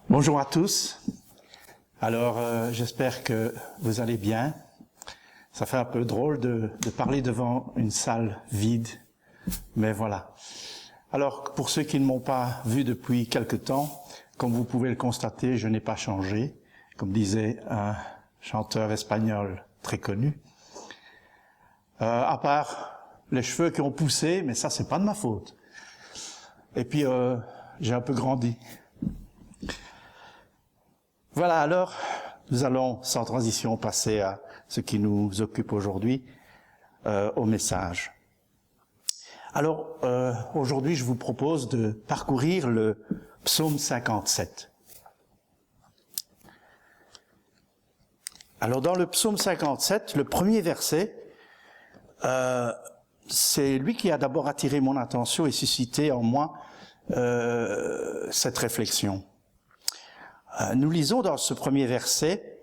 Bonjour à tous. Alors, j'espère que vous allez bien. Ça fait un peu drôle de parler devant une salle vide, mais voilà. Alors, pour ceux qui ne m'ont pas vu depuis quelque temps, comme vous pouvez le constater, je n'ai pas changé, comme disait un chanteur espagnol très connu. À part les cheveux qui ont poussé, mais ça, c'est pas de ma faute. Et puis, j'ai un peu grandi. Voilà, alors, nous allons sans transition passer à ce qui nous occupe aujourd'hui, au message. Alors, aujourd'hui, je vous propose de parcourir le psaume 57. Alors, dans le psaume 57, le premier verset, c'est lui qui a d'abord attiré mon attention et suscité en moi cette réflexion. Nous lisons dans ce premier verset,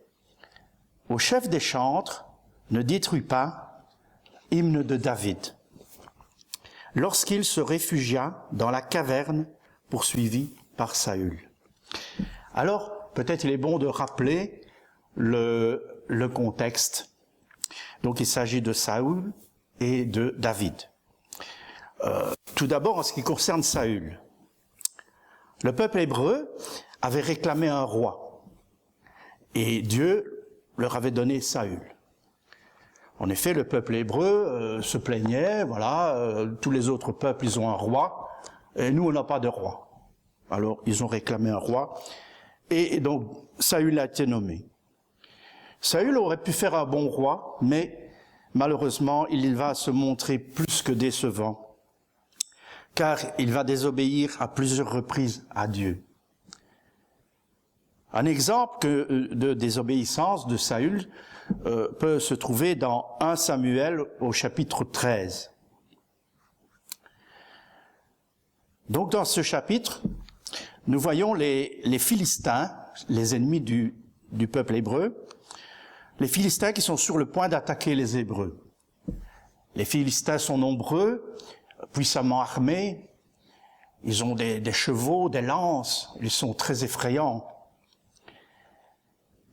« Au chef des chantres, ne détruis pas, hymne de David, lorsqu'il se réfugia dans la caverne poursuivi par Saül. » Alors, peut-être il est bon de rappeler le contexte. Donc il s'agit de Saül et de David. Tout d'abord, en ce qui concerne Saül, le peuple hébreu avait réclamé un roi, et Dieu leur avait donné Saül. En effet, le peuple hébreu se plaignait, voilà, tous les autres peuples, ils ont un roi, et nous, on n'a pas de roi. Alors, ils ont réclamé un roi, et donc, Saül a été nommé. Saül aurait pu faire un bon roi, mais malheureusement, il va se montrer plus que décevant, car il va désobéir à plusieurs reprises à Dieu. Un exemple de désobéissance de Saül peut se trouver dans 1 Samuel au chapitre 13. Donc dans ce chapitre, nous voyons les Philistins, les ennemis du peuple hébreu, les Philistins qui sont sur le point d'attaquer les Hébreux. Les Philistins sont nombreux, puissamment armés, ils ont des chevaux, des lances, ils sont très effrayants.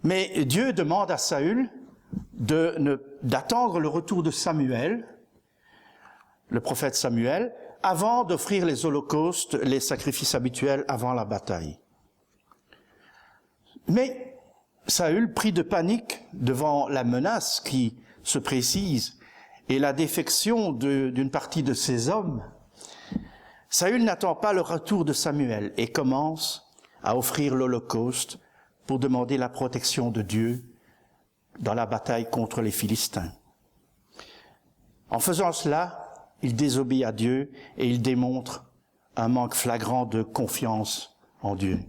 Mais Dieu demande à Saül d'attendre le retour de Samuel, le prophète Samuel, avant d'offrir les holocaustes, les sacrifices habituels avant la bataille. Mais Saül, pris de panique devant la menace qui se précise et la défection d'une partie de ses hommes, Saül n'attend pas le retour de Samuel et commence à offrir l'holocauste pour demander la protection de Dieu dans la bataille contre les Philistins. En faisant cela, il désobéit à Dieu et il démontre un manque flagrant de confiance en Dieu.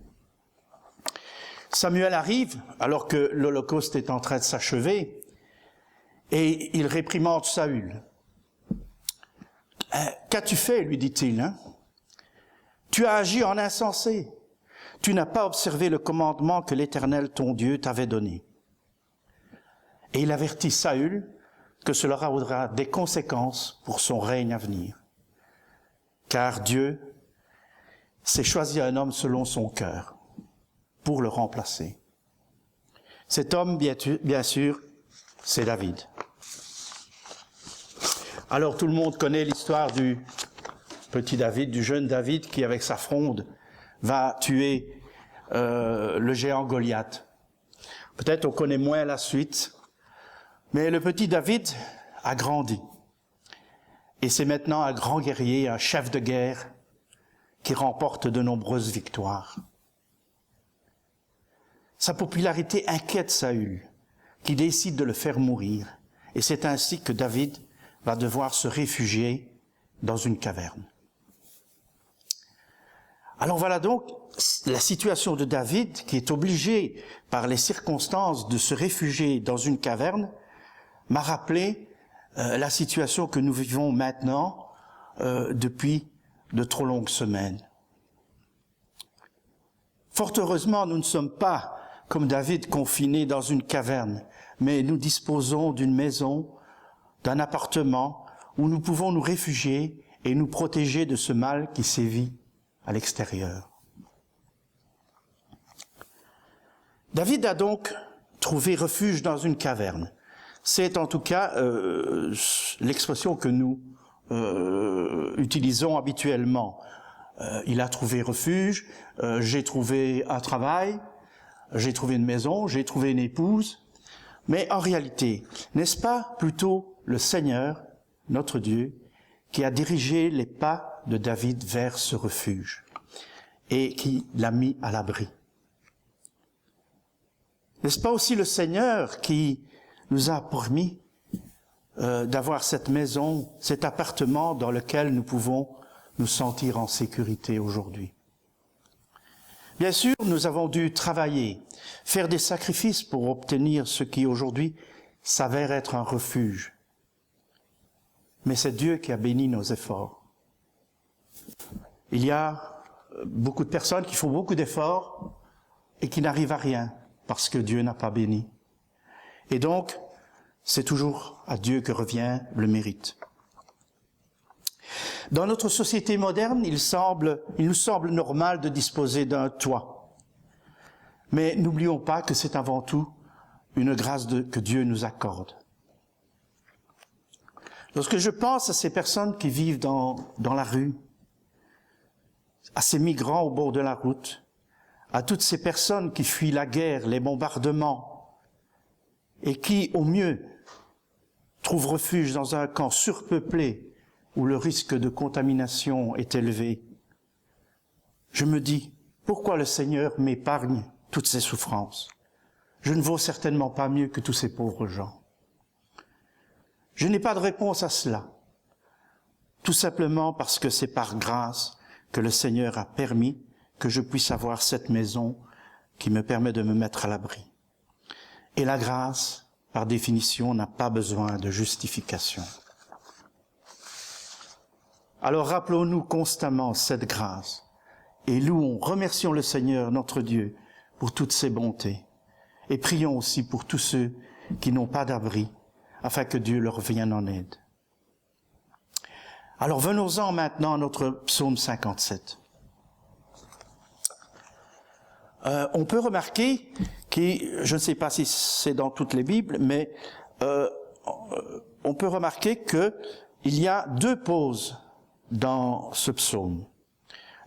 Samuel arrive alors que l'holocauste est en train de s'achever et il réprimande Saül. « Qu'as-tu fait ?» lui dit-il. Hein ? « Tu as agi en insensé. Tu n'as pas observé le commandement que l'Éternel, ton Dieu, t'avait donné. » Et il avertit Saül que cela aura des conséquences pour son règne à venir. Car Dieu s'est choisi un homme selon son cœur pour le remplacer. Cet homme, bien sûr, c'est David. Alors tout le monde connaît l'histoire du petit David, du jeune David qui, avec sa fronde, va tuer le géant Goliath. Peut-être on connaît moins la suite, mais le petit David a grandi. Et c'est maintenant un grand guerrier, un chef de guerre, qui remporte de nombreuses victoires. Sa popularité inquiète Saül, qui décide de le faire mourir. Et c'est ainsi que David va devoir se réfugier dans une caverne. Alors voilà donc la situation de David qui est obligé par les circonstances de se réfugier dans une caverne m'a rappelé la situation que nous vivons maintenant depuis de trop longues semaines. Fort heureusement, nous ne sommes pas comme David confinés dans une caverne, mais nous disposons d'une maison, d'un appartement où nous pouvons nous réfugier et nous protéger de ce mal qui sévit à l'extérieur. David a donc trouvé refuge dans une caverne. C'est en tout cas l'expression que nous utilisons habituellement. Il a trouvé refuge, j'ai trouvé un travail, j'ai trouvé une maison, j'ai trouvé une épouse. Mais en réalité, n'est-ce pas plutôt le Seigneur, notre Dieu, qui a dirigé les pas de David vers ce refuge et qui l'a mis à l'abri? N'est-ce pas aussi le Seigneur qui nous a permis d'avoir cette maison, cet appartement dans lequel nous pouvons nous sentir en sécurité aujourd'hui? Bien sûr, nous avons dû travailler, faire des sacrifices pour obtenir ce qui aujourd'hui s'avère être un refuge. Mais c'est Dieu qui a béni nos efforts. Il y a beaucoup de personnes qui font beaucoup d'efforts et qui n'arrivent à rien parce que Dieu n'a pas béni. Et donc, c'est toujours à Dieu que revient le mérite. Dans notre société moderne, il nous semble normal de disposer d'un toit. Mais n'oublions pas que c'est avant tout une grâce que Dieu nous accorde. Lorsque je pense à ces personnes qui vivent dans la rue, à ces migrants au bord de la route, à toutes ces personnes qui fuient la guerre, les bombardements, et qui, au mieux, trouvent refuge dans un camp surpeuplé où le risque de contamination est élevé, je me dis, pourquoi le Seigneur m'épargne toutes ces souffrances? Je ne vaux certainement pas mieux que tous ces pauvres gens. Je n'ai pas de réponse à cela, tout simplement parce que c'est par grâce que le Seigneur a permis que je puisse avoir cette maison qui me permet de me mettre à l'abri. Et la grâce, par définition, n'a pas besoin de justification. Alors rappelons-nous constamment cette grâce et louons, remercions le Seigneur, notre Dieu, pour toutes ses bontés. Et prions aussi pour tous ceux qui n'ont pas d'abri, afin que Dieu leur vienne en aide. Alors venons-en maintenant à notre psaume 57. On peut remarquer, je ne sais pas si c'est dans toutes les Bibles, mais on peut remarquer qu'il y a deux pauses dans ce psaume.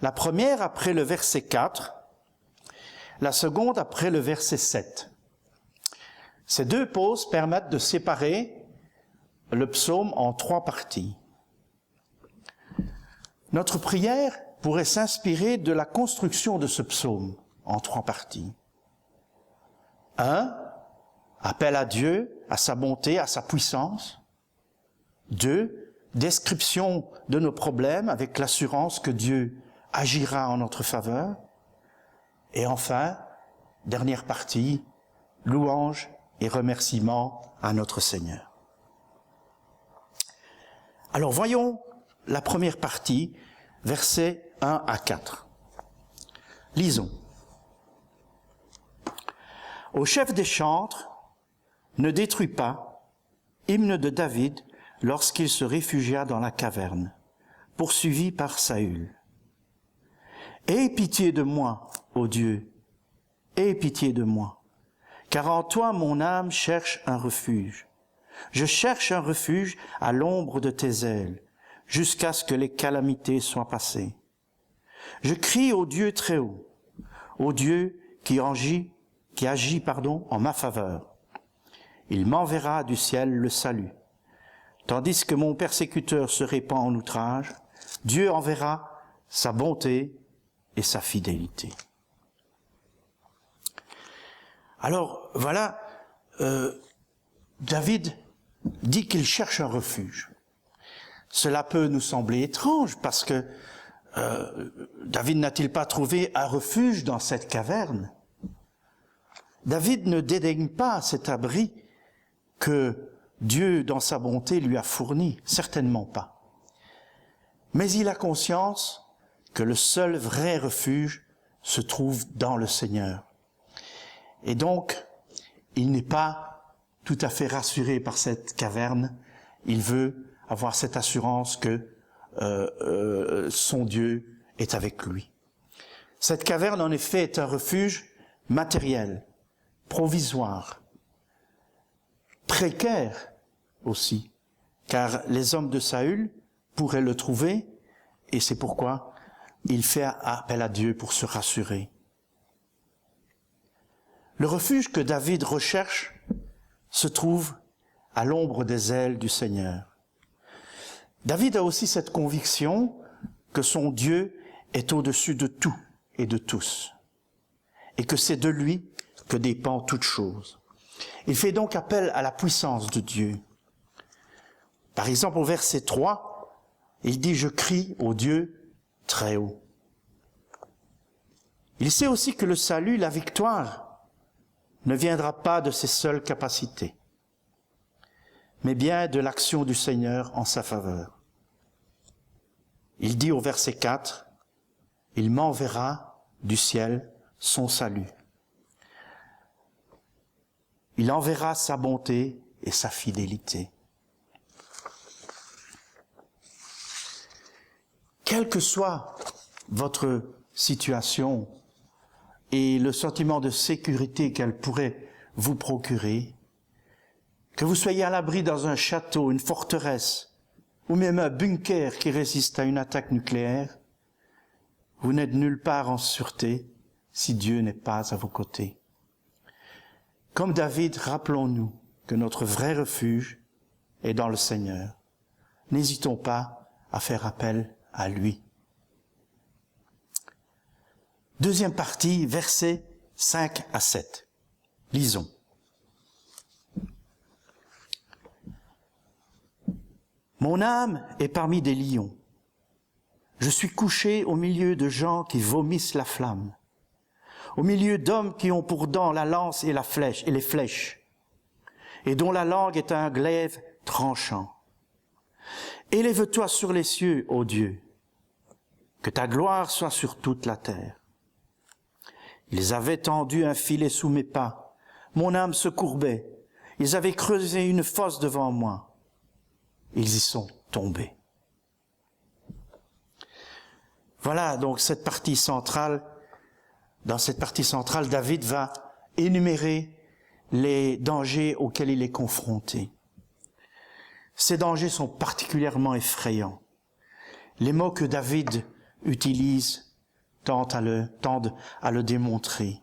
La première après le verset 4, la seconde après le verset 7. Ces deux pauses permettent de séparer le psaume en trois parties. Notre prière pourrait s'inspirer de la construction de ce psaume en trois parties. 1. Appel à Dieu, à sa bonté, à sa puissance. 2. Description de nos problèmes avec l'assurance que Dieu agira en notre faveur. Et enfin, dernière partie, louange et remerciement à notre Seigneur. Alors voyons la première partie, versets 1 à 4. Lisons. Au chef des chantres, ne détruis pas, hymne de David, lorsqu'il se réfugia dans la caverne, poursuivi par Saül. Aie pitié de moi, ô Dieu, aie pitié de moi, car en toi mon âme cherche un refuge. Je cherche un refuge à l'ombre de tes ailes, jusqu'à ce que les calamités soient passées. Je crie au Dieu très haut, au Dieu qui agit en ma faveur. Il m'enverra du ciel le salut. Tandis que mon persécuteur se répand en outrage, Dieu enverra sa bonté et sa fidélité. Alors, voilà, David dit qu'il cherche un refuge. Cela peut nous sembler étrange parce que David n'a-t-il pas trouvé un refuge dans cette caverne? David ne dédaigne pas cet abri que Dieu, dans sa bonté, lui a fourni, certainement pas. Mais il a conscience que le seul vrai refuge se trouve dans le Seigneur. Et donc, il n'est pas tout à fait rassuré par cette caverne. Il veut avoir cette assurance que son Dieu est avec lui. Cette caverne, en effet, est un refuge matériel. provisoire, précaire aussi, car les hommes de Saül pourraient le trouver, et c'est pourquoi il fait appel à Dieu pour se rassurer. Le refuge que David recherche se trouve à l'ombre des ailes du Seigneur. David a aussi cette conviction que son Dieu est au-dessus de tout et de tous, et que c'est de lui que dépend toute chose. Il fait donc appel à la puissance de Dieu. Par exemple, au verset 3, il dit « Je crie au Dieu très haut ». Il sait aussi que le salut, la victoire, ne viendra pas de ses seules capacités, mais bien de l'action du Seigneur en sa faveur. Il dit au verset 4, « Il m'enverra du ciel son salut. Il enverra sa bonté et sa fidélité. » Quelle que soit votre situation et le sentiment de sécurité qu'elle pourrait vous procurer, que vous soyez à l'abri dans un château, une forteresse, ou même un bunker qui résiste à une attaque nucléaire, vous n'êtes nulle part en sûreté si Dieu n'est pas à vos côtés. Comme David, rappelons-nous que notre vrai refuge est dans le Seigneur. N'hésitons pas à faire appel à lui. Deuxième partie, versets 5 à 7. Lisons. Mon âme est parmi des lions. Je suis couché au milieu de gens qui vomissent la flamme, au milieu d'hommes qui ont pour dents la lance et la flèche et les flèches, et dont la langue est un glaive tranchant. Élève-toi sur les cieux, ô Dieu, que ta gloire soit sur toute la terre. Ils avaient tendu un filet sous mes pas, mon âme se courbait, ils avaient creusé une fosse devant moi, ils y sont tombés. Voilà donc cette partie centrale. Dans cette partie centrale, David va énumérer les dangers auxquels il est confronté. Ces dangers sont particulièrement effrayants. Les mots que David utilise tendent à le démontrer.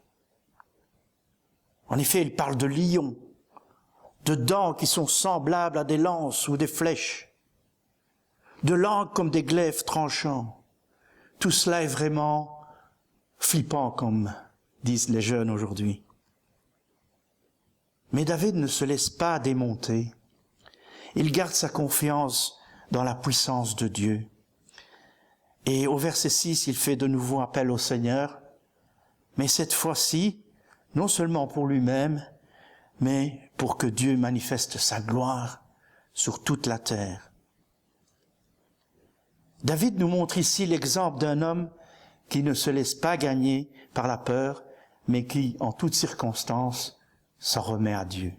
En effet, il parle de lions, de dents qui sont semblables à des lances ou des flèches, de langues comme des glaives tranchants. Tout cela est vraiment flippant, comme disent les jeunes aujourd'hui. Mais David ne se laisse pas démonter. Il garde sa confiance dans la puissance de Dieu. Et au verset 6, il fait de nouveau appel au Seigneur, mais cette fois-ci, non seulement pour lui-même, mais pour que Dieu manifeste sa gloire sur toute la terre. David nous montre ici l'exemple d'un homme qui ne se laisse pas gagner par la peur, mais qui, en toutes circonstances, s'en remet à Dieu.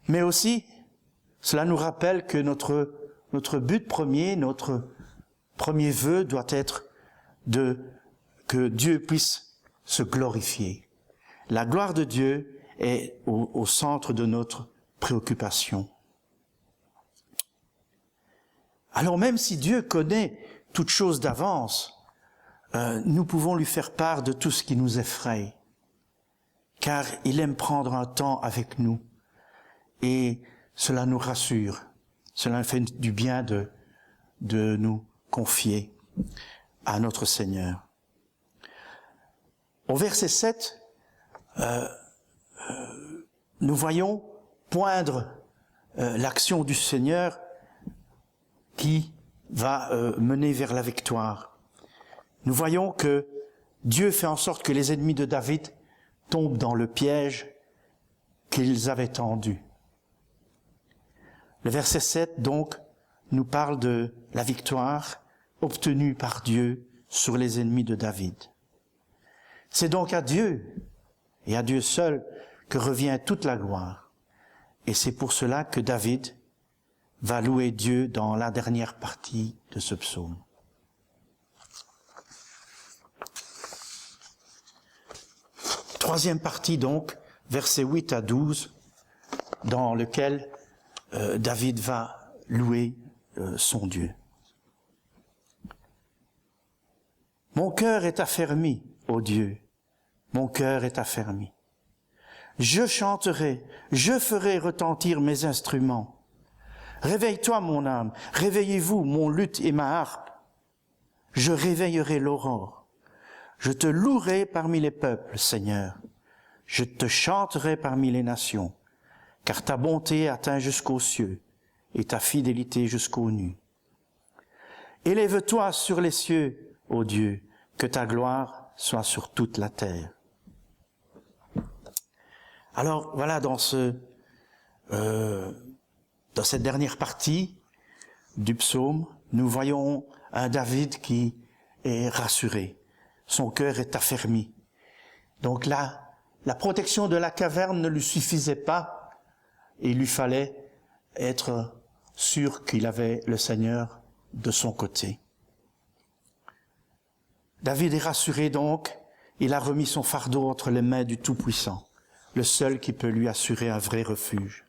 Mais aussi, cela nous rappelle que notre but premier, notre premier vœu doit être que Dieu puisse se glorifier. La gloire de Dieu est au centre de notre préoccupation. Alors même si Dieu connaît toute chose d'avance, nous pouvons lui faire part de tout ce qui nous effraie, car il aime prendre un temps avec nous, et cela nous rassure, cela fait du bien de nous confier à notre Seigneur. Au verset 7, nous voyons poindre l'action du Seigneur qui va mener vers la victoire. Nous voyons que Dieu fait en sorte que les ennemis de David tombent dans le piège qu'ils avaient tendu. Le verset 7, donc, nous parle de la victoire obtenue par Dieu sur les ennemis de David. C'est donc à Dieu, et à Dieu seul, que revient toute la gloire. Et c'est pour cela que David va louer Dieu dans la dernière partie de ce psaume. Troisième partie donc, versets 8 à 12, dans lequel David va louer son Dieu. Mon cœur est affermi, ô Dieu, mon cœur est affermi. Je chanterai, je ferai retentir mes instruments. Réveille-toi, mon âme, réveillez-vous, mon luth et ma harpe. Je réveillerai l'aurore. Je te louerai parmi les peuples, Seigneur. Je te chanterai parmi les nations, car ta bonté atteint jusqu'aux cieux et ta fidélité jusqu'aux nues. Élève-toi sur les cieux, ô Dieu, que ta gloire soit sur toute la terre. Alors voilà, dans cette dernière partie du psaume, nous voyons un David qui est rassuré. Son cœur est affermi. Donc là, la protection de la caverne ne lui suffisait pas. Il lui fallait être sûr qu'il avait le Seigneur de son côté. David est rassuré donc. Il a remis son fardeau entre les mains du Tout-Puissant, le seul qui peut lui assurer un vrai refuge.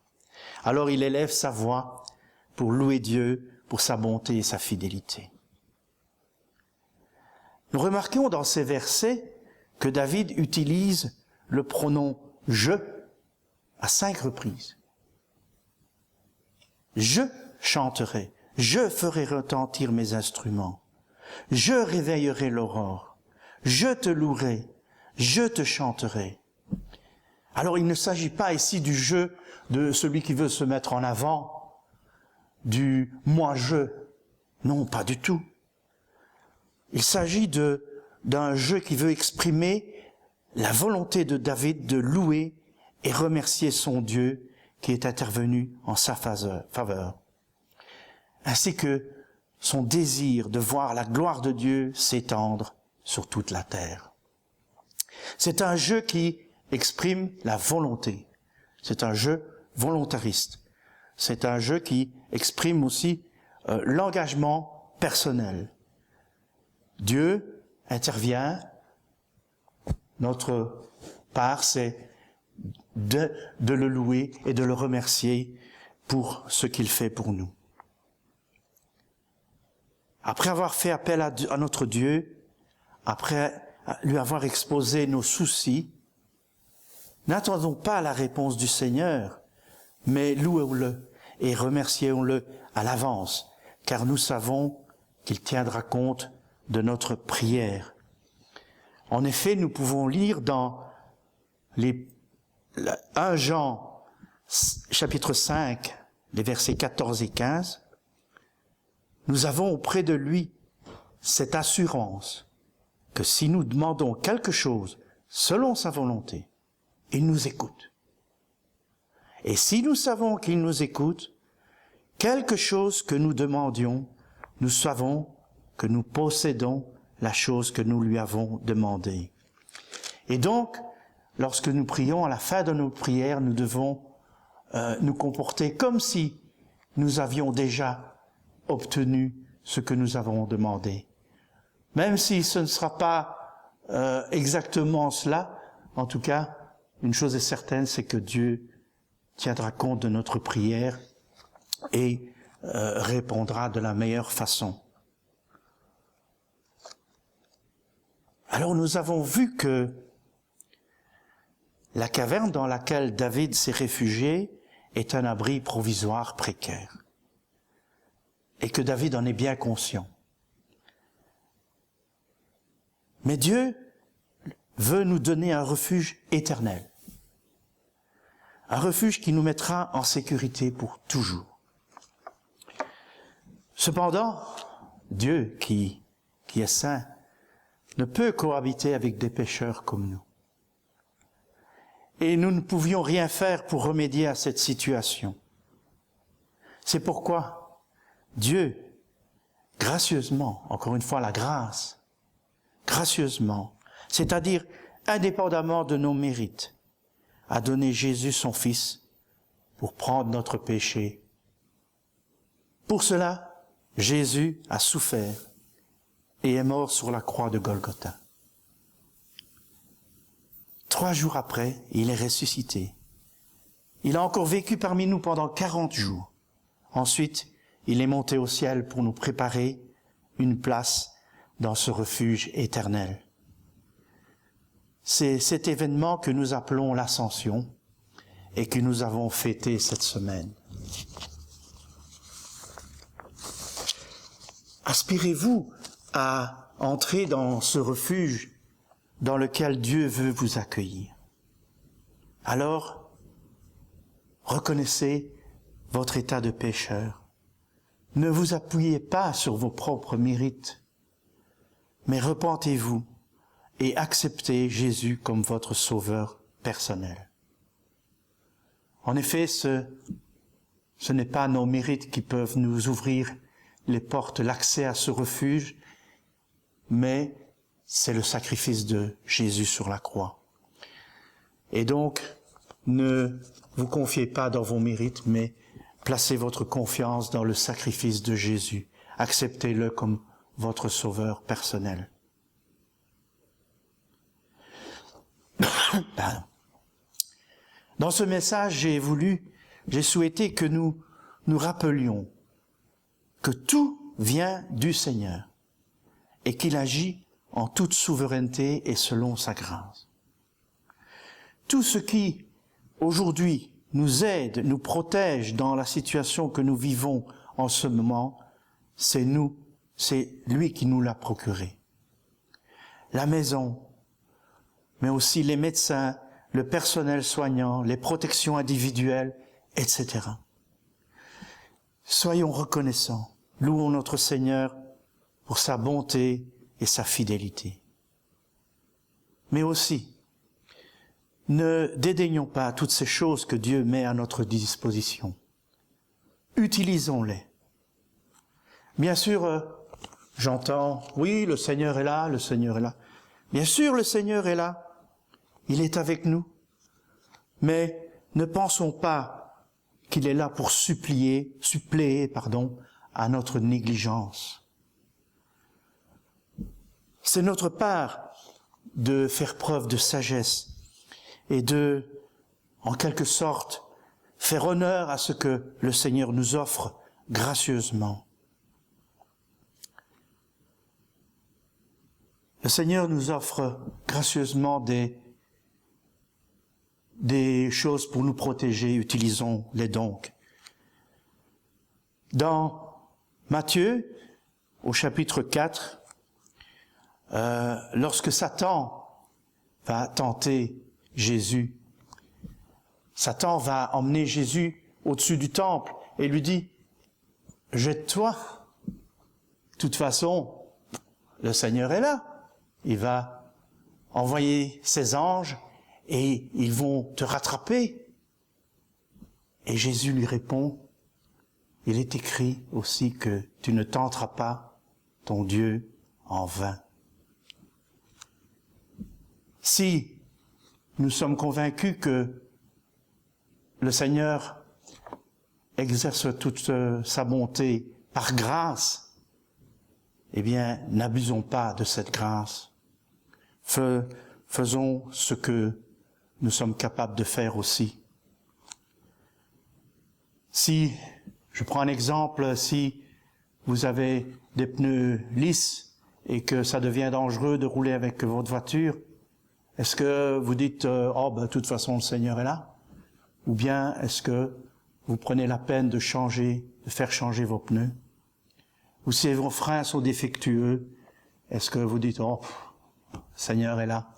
Alors il élève sa voix pour louer Dieu pour sa bonté et sa fidélité. Nous remarquons dans ces versets que David utilise le pronom « je » à 5 reprises. Je chanterai, je ferai retentir mes instruments, je réveillerai l'aurore, je te louerai, je te chanterai. Alors il ne s'agit pas ici du jeu de celui qui veut se mettre en avant, du « moi-je ». Non, pas du tout. Il s'agit d'un jeu qui veut exprimer la volonté de David de louer et remercier son Dieu qui est intervenu en sa faveur, ainsi que son désir de voir la gloire de Dieu s'étendre sur toute la terre. C'est un jeu qui exprime la volonté. C'est un jeu volontariste. C'est un jeu qui exprime aussi l'engagement personnel. Dieu intervient. Notre part, c'est de le louer et de le remercier pour ce qu'il fait pour nous. Après avoir fait appel à notre Dieu, après lui avoir exposé nos soucis, n'attendons pas la réponse du Seigneur, mais louons-le et remercions-le à l'avance, car nous savons qu'il tiendra compte de notre prière. En effet, nous pouvons lire dans 1 Jean, chapitre 5, les versets 14 et 15, nous avons auprès de lui cette assurance que si nous demandons quelque chose selon sa volonté, il nous écoute. Et si nous savons qu'il nous écoute, quelque chose que nous demandions, nous savons que nous possédons la chose que nous lui avons demandée. Et donc, lorsque nous prions, à la fin de nos prières, nous devons nous comporter comme si nous avions déjà obtenu ce que nous avons demandé. Même si ce ne sera pas exactement cela, en tout cas, une chose est certaine, c'est que Dieu tiendra compte de notre prière et répondra de la meilleure façon. Alors nous avons vu que la caverne dans laquelle David s'est réfugié est un abri provisoire précaire. Et que David en est bien conscient. Mais Dieu veut nous donner un refuge éternel. Un refuge qui nous mettra en sécurité pour toujours. Cependant, Dieu, qui est saint, ne peut cohabiter avec des pécheurs comme nous. Et nous ne pouvions rien faire pour remédier à cette situation. C'est pourquoi Dieu, gracieusement, encore une fois la grâce, gracieusement, c'est-à-dire indépendamment de nos mérites, a donné Jésus son Fils pour prendre notre péché. Pour cela, Jésus a souffert et est mort sur la croix de Golgotha. 3 jours après, il est ressuscité. Il a encore vécu parmi nous pendant 40 jours. Ensuite, il est monté au ciel pour nous préparer une place dans ce refuge éternel. C'est cet événement que nous appelons l'Ascension et que nous avons fêté cette semaine. Aspirez-vous à entrer dans ce refuge dans lequel Dieu veut vous accueillir? Alors, reconnaissez votre état de pécheur. Ne vous appuyez pas sur vos propres mérites, mais repentez-vous et acceptez Jésus comme votre sauveur personnel. En effet, ce n'est pas nos mérites qui peuvent nous ouvrir les portes, l'accès à ce refuge, mais c'est le sacrifice de Jésus sur la croix. Et donc, ne vous confiez pas dans vos mérites, mais placez votre confiance dans le sacrifice de Jésus. Acceptez-le comme votre sauveur personnel. Dans ce message, j'ai souhaité que nous nous rappelions que tout vient du Seigneur et qu'il agit en toute souveraineté et selon sa grâce. Tout ce qui, aujourd'hui, nous aide, nous protège dans la situation que nous vivons en ce moment, c'est lui qui nous l'a procuré. La maison, mais aussi les médecins, le personnel soignant, les protections individuelles, etc. Soyons reconnaissants, louons notre Seigneur pour sa bonté et sa fidélité. Mais aussi, ne dédaignons pas toutes ces choses que Dieu met à notre disposition. Utilisons-les. Bien sûr, j'entends, oui, le Seigneur est là, le Seigneur est là. Bien sûr, le Seigneur est là. Il est avec nous. Mais ne pensons pas qu'il est là pour suppléer, à notre négligence. C'est notre part de faire preuve de sagesse et de, en quelque sorte, faire honneur à ce que le Seigneur nous offre gracieusement. Le Seigneur nous offre gracieusement des choses pour nous protéger, utilisons-les donc. Dans Matthieu, au chapitre 4, lorsque Satan va tenter Jésus, Satan va emmener Jésus au-dessus du temple et lui dit « Jette-toi ». De toute façon, le Seigneur est là. Il va envoyer ses anges et ils vont te rattraper. Et Jésus lui répond, il est écrit aussi que tu ne tenteras pas ton Dieu en vain. Si nous sommes convaincus que le Seigneur exerce toute sa bonté par grâce, eh bien, n'abusons pas de cette grâce. Faisons ce que nous sommes capables de faire aussi. Si, je prends un exemple, si vous avez des pneus lisses et que ça devient dangereux de rouler avec votre voiture, est-ce que vous dites, de toute façon le Seigneur est là? Ou bien est-ce que vous prenez la peine de faire changer vos pneus? Ou si vos freins sont défectueux, est-ce que vous dites, le Seigneur est là?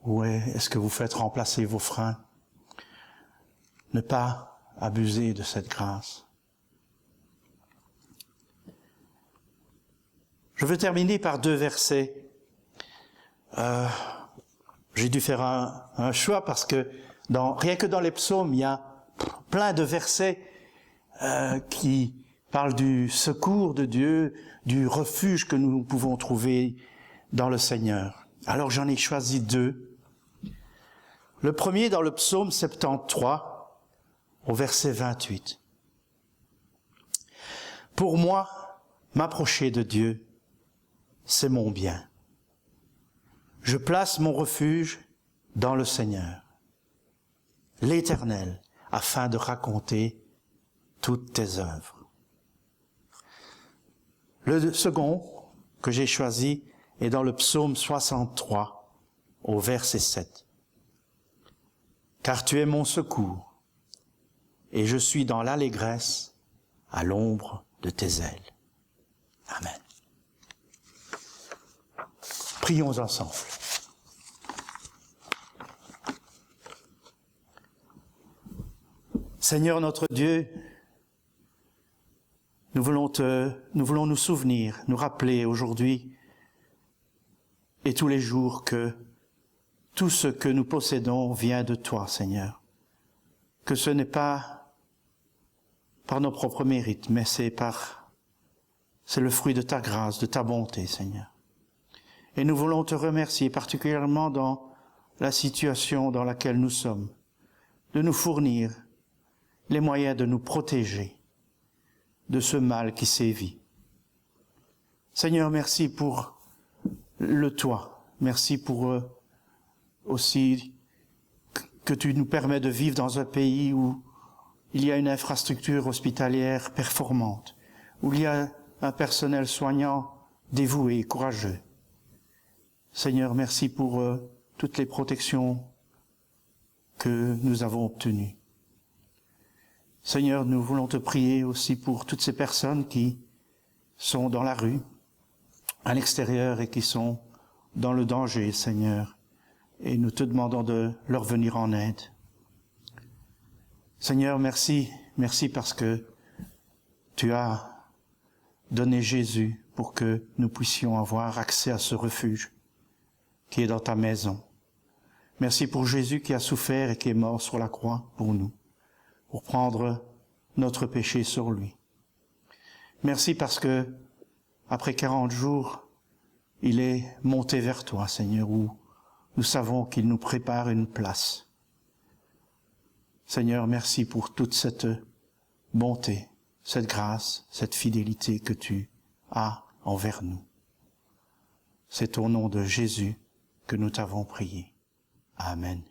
Ou est-ce que vous faites remplacer vos freins? Ne pas abuser de cette grâce. Je veux terminer par 2 versets. J'ai dû faire un choix parce que rien que dans les psaumes, il y a plein de versets qui parlent du secours de Dieu, du refuge que nous pouvons trouver dans le Seigneur. Alors j'en ai choisi 2. Le premier dans le psaume 73, au verset 28. « Pour moi, m'approcher de Dieu, c'est mon bien. Je place mon refuge dans le Seigneur, l'Éternel, afin de raconter toutes tes œuvres. Le second que j'ai choisi est dans le psaume 63, au verset 7. Car tu es mon secours, et je suis dans l'allégresse à l'ombre de tes ailes. Amen. Prions ensemble. Seigneur notre Dieu, nous voulons nous souvenir, nous rappeler aujourd'hui et tous les jours que tout ce que nous possédons vient de toi, Seigneur. Que ce n'est pas par nos propres mérites, mais c'est le fruit de ta grâce, de ta bonté, Seigneur. Et nous voulons te remercier particulièrement dans la situation dans laquelle nous sommes, de nous fournir les moyens de nous protéger de ce mal qui sévit. Seigneur, merci pour le toit. Merci pour aussi que tu nous permets de vivre dans un pays où il y a une infrastructure hospitalière performante, où il y a un personnel soignant dévoué et courageux. Seigneur, merci pour toutes les protections que nous avons obtenues. Seigneur, nous voulons te prier aussi pour toutes ces personnes qui sont dans la rue, à l'extérieur et qui sont dans le danger, Seigneur. Et nous te demandons de leur venir en aide. Seigneur, merci parce que tu as donné Jésus pour que nous puissions avoir accès à ce refuge qui est dans ta maison. Merci pour Jésus qui a souffert et qui est mort sur la croix pour nous, pour prendre notre péché sur lui. Merci parce que, après 40 jours, il est monté vers toi, Seigneur, où nous savons qu'il nous prépare une place. Seigneur, merci pour toute cette bonté, cette grâce, cette fidélité que tu as envers nous. C'est au nom de Jésus que nous t'avons prié. Amen.